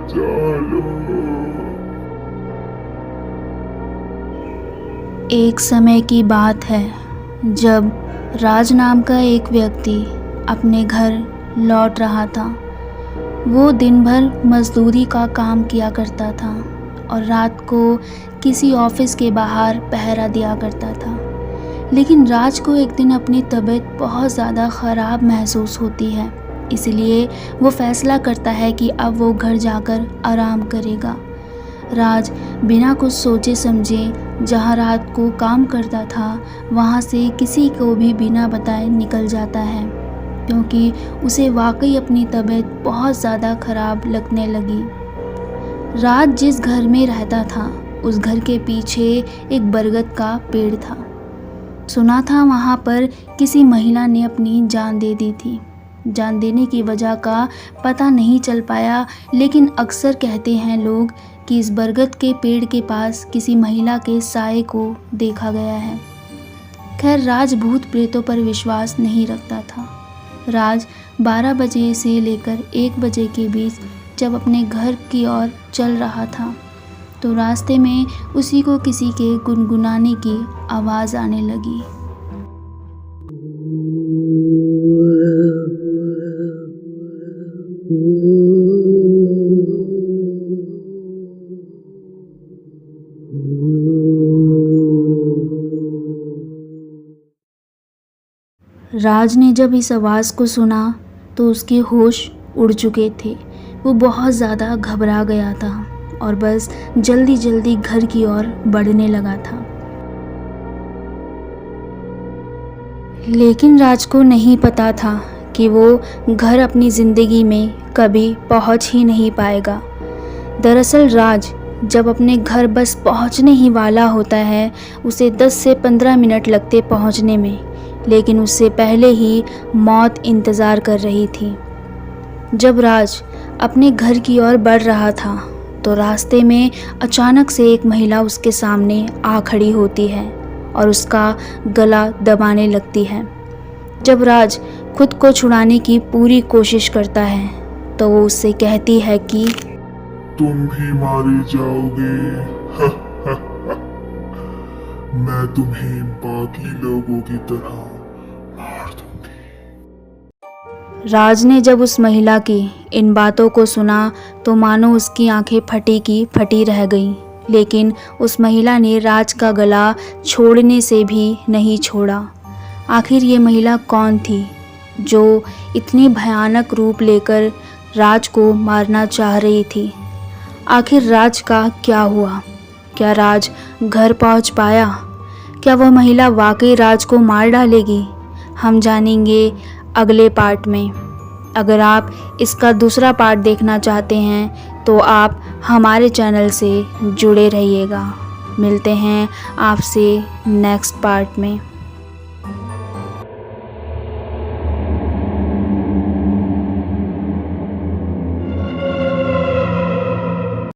बचा लो। एक समय की बात है जब राज नाम का एक व्यक्ति अपने घर लौट रहा था। वो दिन भर मजदूरी का काम किया करता था और रात को किसी ऑफिस के बाहर पहरा दिया करता था। लेकिन राज को एक दिन अपनी तबीयत बहुत ज़्यादा ख़राब महसूस होती है, इसलिए वो फ़ैसला करता है कि अब वो घर जाकर आराम करेगा। राज बिना कुछ सोचे समझे जहाँ रात को काम करता था वहाँ से किसी को भी बिना बताए निकल जाता है, क्योंकि उसे वाकई अपनी तबीयत बहुत ज़्यादा ख़राब लगने लगी। राज जिस घर में रहता था उस घर के पीछे एक बरगद का पेड़ था। सुना था वहाँ पर किसी महिला ने अपनी जान दे दी थी। जान देने की वजह का पता नहीं चल पाया, लेकिन अक्सर कहते हैं लोग कि इस बरगद के पेड़ के पास किसी महिला के साये को देखा गया है। खैर, राज भूत प्रेतों पर विश्वास नहीं रखता था। राज 12 बजे से लेकर 1 बजे के बीच जब अपने घर की ओर चल रहा था तो रास्ते में उसी को किसी के गुनगुनाने की आवाज़ आने लगी। राज ने जब इस आवाज़ को सुना तो उसके होश उड़ चुके थे। वो बहुत ज़्यादा घबरा गया था और बस जल्दी जल्दी घर की ओर बढ़ने लगा था। लेकिन राज को नहीं पता था कि वो घर अपनी ज़िंदगी में कभी पहुंच ही नहीं पाएगा। दरअसल राज जब अपने घर बस पहुंचने ही वाला होता है, उसे 10 से 15 मिनट लगते पहुंचने में, लेकिन उससे पहले ही मौत इंतज़ार कर रही थी। जब राज अपने घर की ओर बढ़ रहा था तो रास्ते में अचानक से एक महिला उसके सामने आ खड़ी होती है और उसका गला दबाने लगती है। जब राज खुद को छुड़ाने की पूरी कोशिश करता है तो वो उससे कहती है कि तुम भी मारे जाओगे। मैं तुम्हें बाकी लोगों की तरह मार दूंगी। राज ने जब उस महिला की इन बातों को सुना तो मानो उसकी आंखें फटी की फटी रह गईं। लेकिन उस महिला ने राज का गला छोड़ने से भी नहीं छोड़ा। आखिर ये महिला कौन थी जो इतनी भयानक रूप लेकर राज को मारना चाह रही थी? आखिर राज का क्या हुआ? क्या राज घर पहुंच पाया? क्या वह महिला वाकई राज को मार डालेगी? हम जानेंगे अगले पार्ट में। अगर आप इसका दूसरा पार्ट देखना चाहते हैं तो आप हमारे चैनल से जुड़े रहिएगा। मिलते हैं आपसे नेक्स्ट पार्ट में।